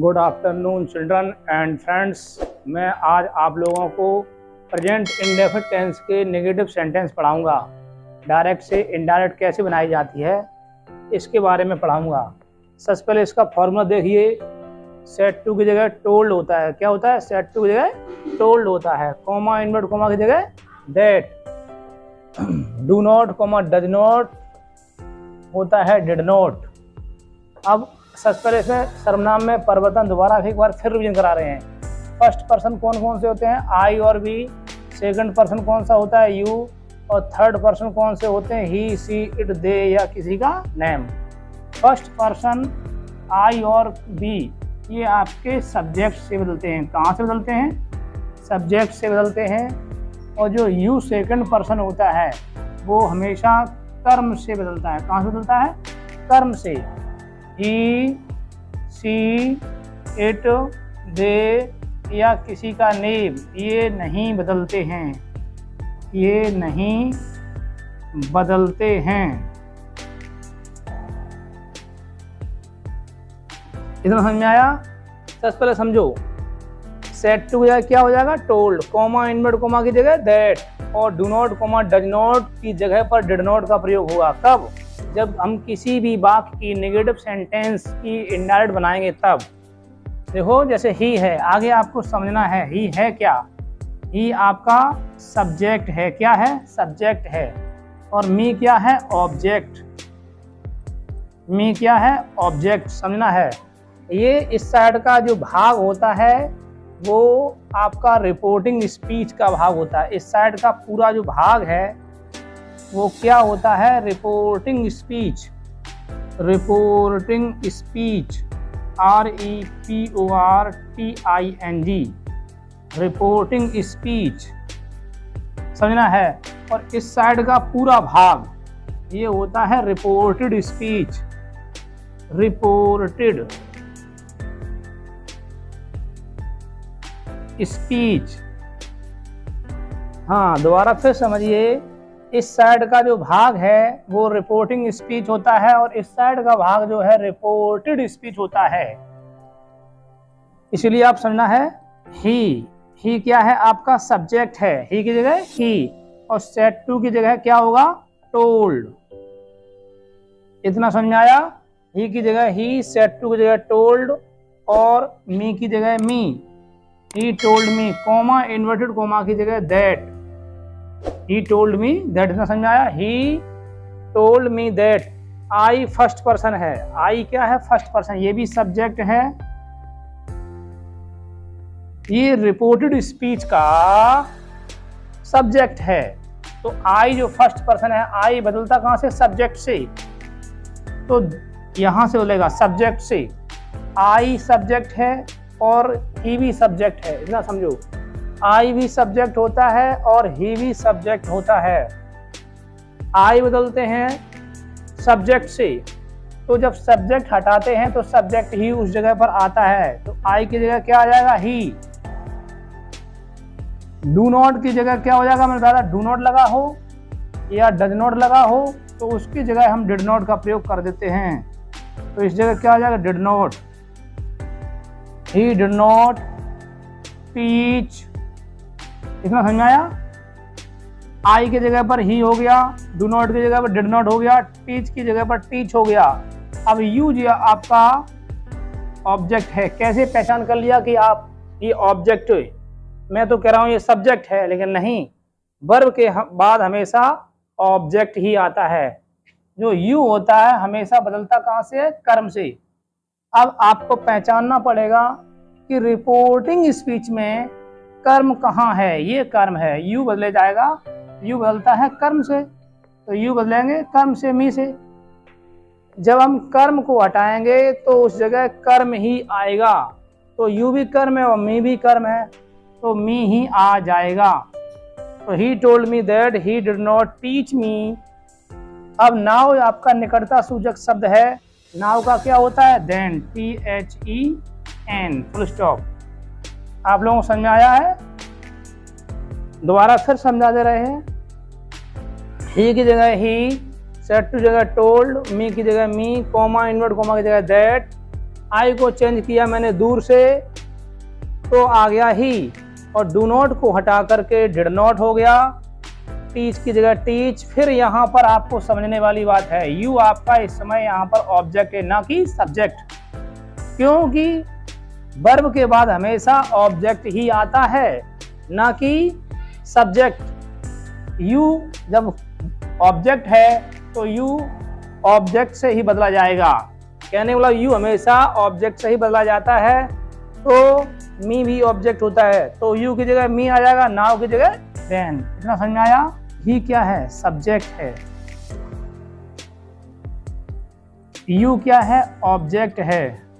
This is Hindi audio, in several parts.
Good afternoon children and friends. मैं आज आप लोगों को प्रेजेंट इंडेफिनिट टेंस के नेगेटिव सेंटेंस पढ़ाऊंगा। डायरेक्ट से इनडायरेक्ट कैसे बनाई जाती है इसके बारे में पढ़ाऊंगा। सबसे पहले इसका फॉर्मूला देखिए। सेड टू की जगह टोल्ड होता है। क्या होता है? सेड टू की जगह टोल्ड होता है। कॉमा इनवर्ट कॉमा की जगह that. Do not comma does not होता है डिड नॉट। अब सबसे पहले इसमें सर्वनाम में परिवर्तन दोबारा एक बार फिर रिवीजन करा रहे हैं। फर्स्ट पर्सन कौन कौन से होते हैं? आई और वी। सेकंड पर्सन कौन सा होता है? यू। और थर्ड पर्सन कौन से होते हैं? ही, सी, इट, दे या किसी का नेम। फर्स्ट पर्सन आई और वी ये आपके सब्जेक्ट से बदलते हैं। कहाँ से बदलते हैं? सब्जेक्ट से बदलते हैं। और जो यू सेकंड पर्सन होता है वो हमेशा कर्म से बदलता है। कहाँ से बदलता है? कर्म से। ही, सी, इट, दे या किसी का नेम ये नहीं बदलते हैं। ये नहीं बदलते हैं। इतना समझ में आया? सबसे पहले समझो। सेड टू क्या हो जाएगा? टोल्ड। कॉमा इनवर्ट कॉमा की जगह दैट। और do not comma does not की जगह पर डिड नॉट का प्रयोग होगा। कब? जब हम किसी भी वाक्य की नेगेटिव सेंटेंस की इनडायरेक्ट बनाएंगे तब। देखो जैसे ही है, आगे आपको समझना है ही है क्या। ही आपका सब्जेक्ट है। क्या है? सब्जेक्ट है। और मी क्या है? ऑब्जेक्ट। मी क्या है? ऑब्जेक्ट। समझना है। ये इस साइड का जो भाग होता है वो आपका रिपोर्टिंग स्पीच का भाग होता है। इस साइड का पूरा जो भाग है वो क्या होता है? Reporting speech. Reporting speech. REPORTING। Reporting speech समझना है। और इस साइड का पूरा भाग ये होता है रिपोर्टेड स्पीच। Reported speech. हाँ, दोबारा फिर समझिए। इस साइड का जो भाग है वो रिपोर्टिंग स्पीच होता है और इस साइड का भाग जो है रिपोर्टेड स्पीच होता है। इसलिए आप समझना है ही क्या है? आपका सब्जेक्ट है। ही की जगह ही। और सेड टू की जगह क्या होगा? टोल्ड। इतना समझ में आया? ही की जगह ही, सेड टू की जगह टोल्ड और मी की जगह me. He told me comma inverted comma की जगह that. He told me that। इतना समझ में आया? He told me that। I first person है। I क्या है? First person. ये भी सब्जेक्ट है। ये रिपोर्टेड स्पीच का सब्जेक्ट है। तो I जो फर्स्ट पर्सन है, I बदलता कहाँ से? सब्जेक्ट से। तो यहां से बोलेगा सब्जेक्ट से। I सब्जेक्ट है और he भी सब्जेक्ट है। इतना समझो। आई भी सब्जेक्ट होता है और ही भी सब्जेक्ट होता है। आई बदलते हैं सब्जेक्ट से। तो जब सब्जेक्ट हटाते हैं तो सब्जेक्ट ही उस जगह पर आता है। तो आई की जगह क्या आ जाएगा? ही। डू नॉट की जगह क्या हो जाएगा? मैंने बताया डू नॉट लगा हो या डज नॉट लगा हो तो उसकी जगह हम डिड नॉट का प्रयोग कर देते हैं। तो इस जगह क्या आ जाएगा? Did not. He did not teach. इतना समझ में आया? आई की जगह पर ही हो गया, डू नॉट की जगह पर डिड नॉट हो गया, टीच की जगह पर टीच हो गया। अब यू जो आपका ऑब्जेक्ट है। कैसे पहचान कर लिया कि आप ये ऑब्जेक्ट है? मैं तो कह रहा हूँ ये सब्जेक्ट है, लेकिन नहीं, वर्ब के बाद हमेशा ऑब्जेक्ट ही आता है। जो यू होता है हमेशा बदलता कहाँ से? कर्म से। अब आपको पहचानना पड़ेगा कि रिपोर्टिंग स्पीच में कर्म कहाँ है? ये कर्म है। यू बदले जाएगा। यू बदलता है कर्म से, तो यू बदलेंगे कर्म से मी से। जब हम कर्म को हटाएंगे तो उस जगह कर्म ही आएगा। तो यू भी कर्म है और मी भी कर्म है, तो मी ही आ जाएगा। तो ही told me that he did not teach me. अब नाउ आपका निकटता सूचक शब्द है। नाउ का क्या होता है? देन। THEN full stop. आप लोगों को समझ में आया है? दोबारा फिर समझा दे रहे हैं। ही की जगह ही, सेड टू जगह टोल्ड, मी की जगह मी, कॉमा इनवर्ट कॉमा की जगह दैट, आई को चेंज किया मैंने दूर से तो आ गया ही, और डू नॉट को हटा करके डिड नॉट हो गया, टीच की जगह टीच। फिर यहाँ पर आपको समझने वाली बात है, यू आपका इस समय यहाँ पर ऑब्जेक्ट है ना कि सब्जेक्ट, क्योंकि वर्ब के बाद हमेशा ऑब्जेक्ट ही आता है ना कि सब्जेक्ट। यू जब ऑब्जेक्ट है तो यू ऑब्जेक्ट से ही बदला जाएगा, कहने वाला यू हमेशा ऑब्जेक्ट से ही बदला जाता है। तो मी भी ऑब्जेक्ट होता है, तो यू की जगह मी आ जाएगा, नाउ की जगह देन। इतना समझ में आया? ही क्या है? सब्जेक्ट है। यू क्या है? ऑब्जेक्ट है।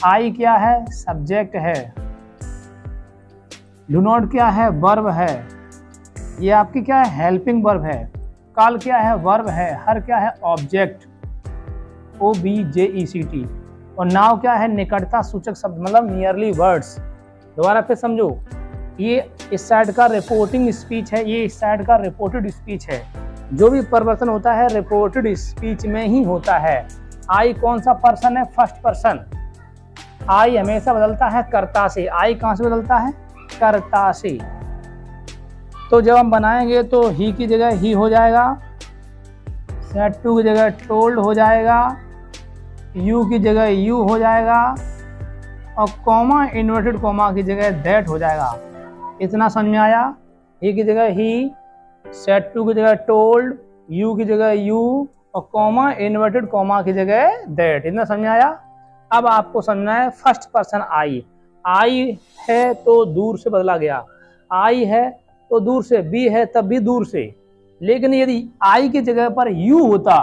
आई क्या है? सब्जेक्ट है। डू नॉट क्या है? वर्ब है। ये आपकी क्या है? हेल्पिंग वर्ब है। कॉल क्या है? वर्ब है। हर क्या है? Object, OBJECT। और नाउ क्या है? निकटता सूचक शब्द, मतलब नियरली वर्ड्स। दोबारा फिर समझो, ये इस साइड का रिपोर्टिंग स्पीच है, ये इस साइड का रिपोर्टेड स्पीच है। जो भी परिवर्तन होता है रिपोर्टेड स्पीच में ही होता है। आई कौन सा पर्सन है? First person. आई हमेशा बदलता है कर्ता से। आई कहाँ से बदलता है? कर्ता से। तो जब हम बनाएंगे तो ही की जगह ही हो जाएगा, सेड टू की जगह टोल्ड हो जाएगा, यू की जगह यू हो जाएगा, और कॉमा इन्वर्टेड कॉमा की जगह दैट हो जाएगा। इतना समझ में आया? ही की जगह ही, सेड टू की जगह टोल्ड, यू की जगह यू, और कॉमा इन्वर्टेड कॉमा की जगह दैट। इतना समझ में आया? अब आपको समझना है फर्स्ट पर्सन आई। आई है तो दूर से बदला गया, आई है तो दूर से, बी है तब भी दूर से। लेकिन यदि आई की जगह पर यू होता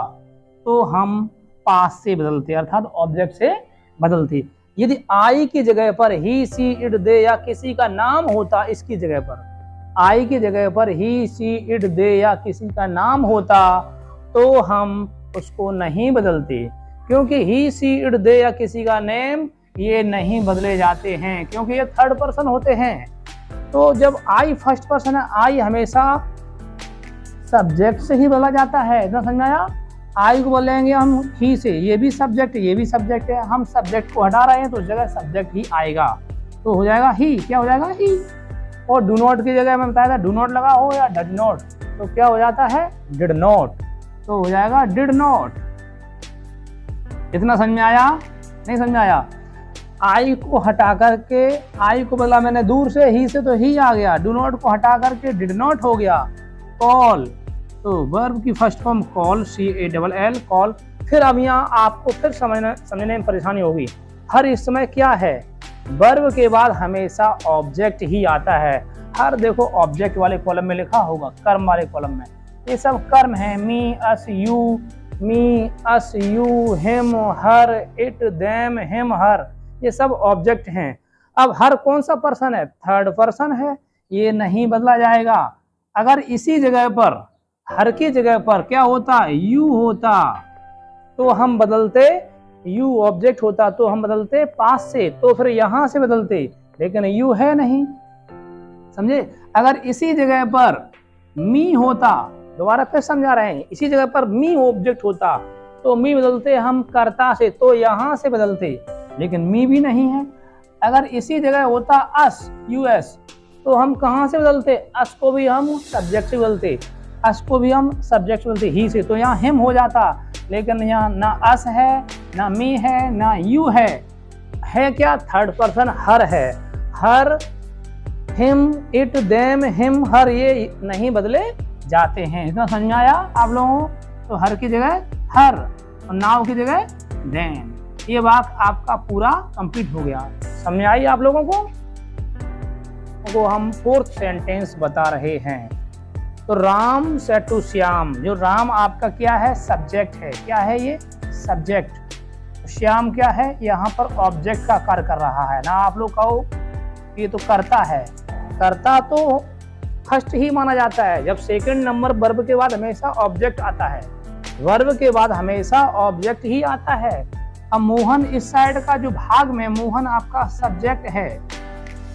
तो हम पास से बदलते, अर्थात ऑब्जेक्ट से बदलते। यदि आई की जगह पर ही, सी, इट, दे या किसी का नाम होता, इसकी जगह पर आई की जगह पर ही, सी, इट, दे या किसी का नाम होता तो हम उसको नहीं बदलते, क्योंकि ही, सी, इट, दे या किसी का नेम ये नहीं बदले जाते हैं, क्योंकि ये थर्ड पर्सन होते हैं। तो जब आई फर्स्ट पर्सन है, आई हमेशा सब्जेक्ट से ही बदला जाता है। इतना समझ आया? आई को बोलेंगे हम ही से, ये भी सब्जेक्ट, ये भी सब्जेक्ट है, हम सब्जेक्ट को हटा रहे हैं तो उस जगह सब्जेक्ट ही आएगा, तो हो जाएगा ही। क्या हो जाएगा? ही। और डू नॉट की जगह मैं बताया था, डू नॉट लगा हो या डज नॉट तो क्या हो जाता है? डिड नॉट, तो हो जाएगा डिड नॉट। इतना समझ में आया? नहीं समझ में आया? आई को हटा करके, आई को बदला मैंने दूर से, ही से तो ही आ गया, डू नॉट को हटा करके डिड नॉट हो गया। कॉल, तो वर्ब की first form call, CALL, call. फिर अब यहाँ आपको फिर समझने में परेशानी होगी। हर इस समय क्या है? वर्ब के बाद हमेशा ऑब्जेक्ट ही आता है। हर देखो ऑब्जेक्ट वाले कॉलम में लिखा होगा, कर्म वाले कॉलम में ये सब कर्म है। Me, us, you, me, us, you, him, her, it, them, him, her, ये सब ऑब्जेक्ट हैं। अब हर कौन सा पर्सन है? थर्ड पर्सन है, ये नहीं बदला जाएगा। अगर इसी जगह पर, हर की जगह पर क्या होता? यू होता तो हम बदलते, यू ऑब्जेक्ट होता तो हम बदलते पास से, तो फिर यहां से बदलते, लेकिन यू है नहीं, समझे? अगर इसी जगह पर मी होता, दोबारा फिर समझा रहे हैं, इसी जगह पर मी ऑब्जेक्ट होता तो मी बदलते हम कर्ता से, तो यहां से बदलते, लेकिन मी भी नहीं है। अगर इसी जगह होता अस, US, तो हम कहां से बदलते? अस को भी हम सब्जेक्ट से बदलते, अस को भी हम सब्जेक्ट बोलते ही से, तो यहाँ हिम हो जाता, लेकिन यहाँ ना अस है, ना मी है, ना यू है क्या? थर्ड पर्सन हर है। हर, him, it, them, him, her ये नहीं बदले जाते हैं। इतना समझ में आया आप लोगों को? तो हर की जगह हर और नाउ की जगह देम। ये बात आपका पूरा कंप्लीट हो गया। समझ आई आप लोगों को? तो हम फोर्थ सेंटेंस बता रहे हैं। तो राम सेड टू श्याम, जो राम आपका क्या है? सब्जेक्ट है। क्या है ये? सब्जेक्ट। श्याम क्या है? यहाँ पर ऑब्जेक्ट का कार्य कर रहा है ना। आप लोग कहो ये तो करता है, करता तो फर्स्ट ही माना जाता है। जब सेकंड नंबर वर्ब के बाद हमेशा ऑब्जेक्ट आता है, वर्ब के बाद हमेशा ऑब्जेक्ट ही आता है। अब मोहन इस साइड का जो भाग में, मोहन आपका सब्जेक्ट है,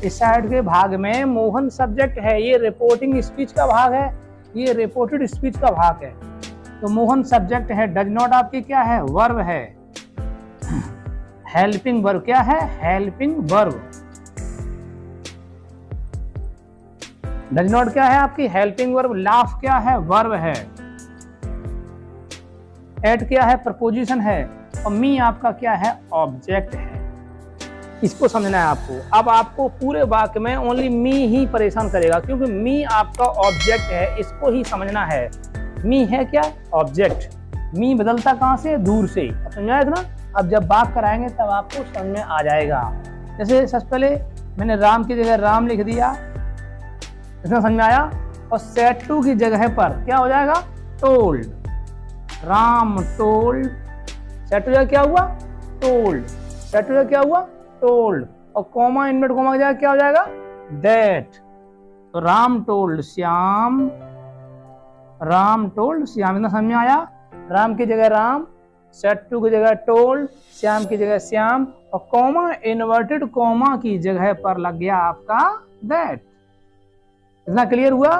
इस साइड के भाग में मोहन सब्जेक्ट है। ये रिपोर्टिंग स्पीच का भाग है, ये रिपोर्टेड स्पीच का भाग है। तो मोहन सब्जेक्ट है, डज नॉट आपकी क्या है, वर्ब है। हेल्पिंग वर्ब क्या है, हेल्पिंग वर्ब। डज नॉट क्या है आपकी, हेल्पिंग वर्ब। लाफ क्या है, वर्ब है। एट क्या है, प्रपोजिशन है। और मी आपका क्या है, ऑब्जेक्ट है। इसको समझना है आपको। अब आपको पूरे वाक्य में ओनली मी ही परेशान करेगा, क्योंकि मी आपका ऑब्जेक्ट है, इसको ही समझना है। मी है क्या, ऑब्जेक्ट। मी बदलता कहाँ से, दूर से। अब समझाया था ना। अब जब बात कराएंगे तब आपको समझ में आ जाएगा। जैसे सबसे पहले मैंने राम की जगह राम लिख दिया, इसमें समझ में आया। और सेट टू की जगह पर क्या हो जाएगा, told. Ram told, set to जगह क्या हुआ, टोल्ड। सेट टू जगह क्या हुआ, टोल्ड। और कॉमा, इनवर्ट कॉमा की जगह क्या हो जाएगा, दैट। तो राम टोल्ड श्याम, राम टोल्ड श्याम। इतना समझ में आया। राम की जगह राम, सेट टू की जगह टोल्ड, श्याम की जगह श्याम, और कॉमा, इन्वर्टेड कॉमा की जगह पर लग गया आपका दैट। इतना क्लियर हुआ।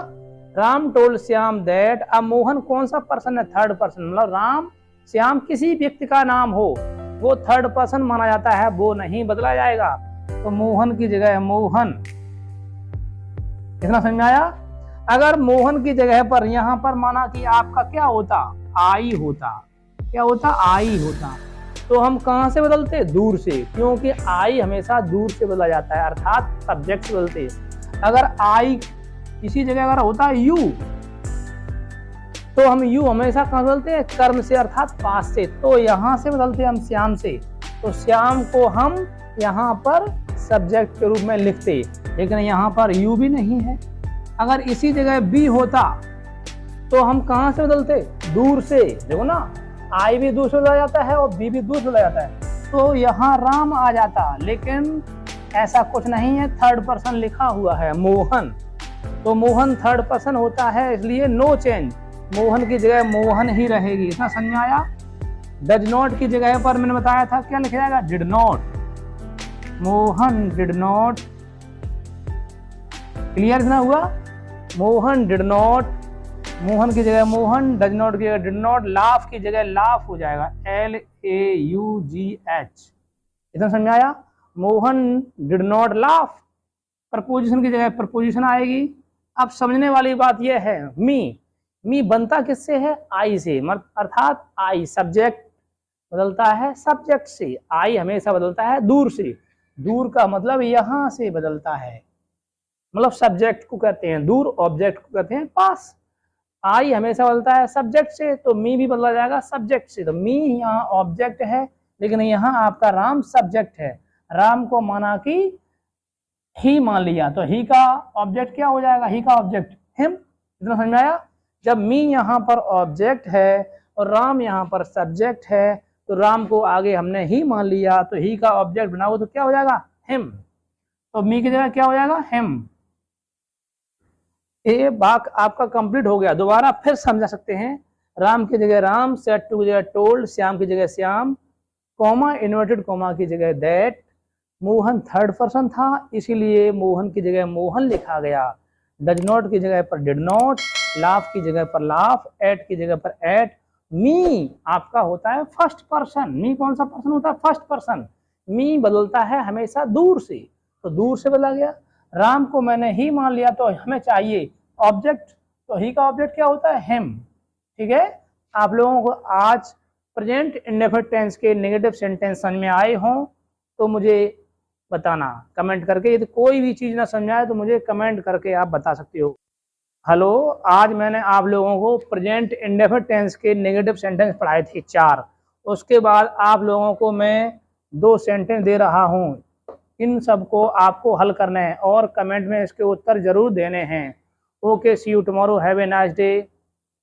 Ram told Shyam that. अब मोहन कौन सा पर्सन है, थर्ड पर्सन। मतलब राम श्याम किसी व्यक्ति का नाम हो, वो थर्ड पर्सन माना जाता है, वो नहीं बदला जाएगा। तो मोहन की जगह है मोहन। इतना समझ में आया। अगर मोहन की जगह पर यहां पर माना कि आपका क्या होता, आई होता। क्या होता, आई होता। तो हम कहां से बदलते, दूर से, क्योंकि आई हमेशा दूर से बदला जाता है, अर्थात सब्जेक्ट से बदलते। अगर आई इसी जगह अगर होता यू, तो हम यू हमेशा कहां बदलते हैं, कर्म से, अर्थात पास से। तो यहां से बदलते हम श्याम से। तो श्याम को हम यहां पर सब्जेक्ट के रूप में लिखते, लेकिन यहां पर यू भी नहीं है। अगर इसी जगह बी होता तो हम कहां से बदलते, दूर से। देखो ना, आई भी दूर से बदला जाता है और बी भी दूर से बदला जाता है। तो यहाँ राम आ जाता, लेकिन ऐसा कुछ नहीं है, थर्ड पर्सन लिखा हुआ है मोहन। तो मोहन थर्ड पर्सन होता है, इसलिए नो चेंज। मोहन की जगह मोहन ही रहेगी। इतना समझ में आया। डज नॉट की जगह पर मैंने बताया था क्या लिखा जाएगा, did not. Mohan did not. Clear इतना हुआ। मोहन डिड नॉट, मोहन की जगह मोहन, डज नॉट की जगह डिड नॉट, लाफ की जगह लाफ हो जाएगा, LAUGH। इतना समझ में आया। Mohan did not laugh. Preposition की जगह प्रपोजिशन आएगी। अब समझने वाली बात यह है, मी बनता किससे है, आई से। अर्थात आई सब्जेक्ट बदलता है सब्जेक्ट से। आई हमेशा बदलता है दूर से। दूर का मतलब यहां से बदलता है, मतलब सब्जेक्ट को कहते हैं दूर, ऑब्जेक्ट को कहते हैं पास। आई हमेशा बदलता है सब्जेक्ट से, तो मी भी बदला जाएगा सब्जेक्ट से। तो मी यहाँ ऑब्जेक्ट है, लेकिन यहाँ आपका राम सब्जेक्ट है। राम को माना कि ही मान लिया, तो ही का ऑब्जेक्ट क्या हो जाएगा, ही का ऑब्जेक्ट हिम। इतना समझ में आया। जब मी यहाँ पर ऑब्जेक्ट है और राम यहाँ पर सब्जेक्ट है, तो राम को आगे हमने ही मान लिया, तो ही का ऑब्जेक्ट बना हुआ, तो क्या हो जाएगा, हिम। तो मी की जगह क्या हो जाएगा, हिम। ये वाक्य आपका कंप्लीट हो गया। दोबारा फिर समझा सकते हैं। राम की जगह राम, सेट टू की जगह टोल्ड, श्याम की जगह श्याम, कॉमा, इन्वर्टेड कॉमा की जगह दैट। मोहन थर्ड पर्सन था, इसीलिए मोहन की जगह मोहन लिखा गया। डज नॉट की जगह पर डिड नॉट, लाफ की जगह पर लाफ, एट की जगह पर एट। मी आपका होता है फर्स्ट पर्सन। मी कौन सा पर्सन होता है, फर्स्ट पर्सन। मी बदलता है हमेशा दूर से, तो दूर से बदला गया। राम को मैंने ही मान लिया, तो हमें चाहिए ऑब्जेक्ट, तो ही का ऑब्जेक्ट क्या होता है, हिम। ठीक है। आप लोगों को आज प्रेजेंट इंडेफिनिट टेंस के नेगेटिव सेंटेंस समझ में आए हों तो मुझे बताना कमेंट करके। यदि कोई भी चीज़ ना समझाए तो मुझे कमेंट करके आप बता सकते हो। हेलो, आज मैंने आप लोगों को प्रेजेंट इंडेफिनिट टेंस के नेगेटिव सेंटेंस पढ़ाए थे 4। उसके बाद आप लोगों को मैं 2 सेंटेंस दे रहा हूँ। इन सबको आपको हल करना है और कमेंट में इसके उत्तर जरूर देने हैं। Okay, see you tomorrow, have a nice day.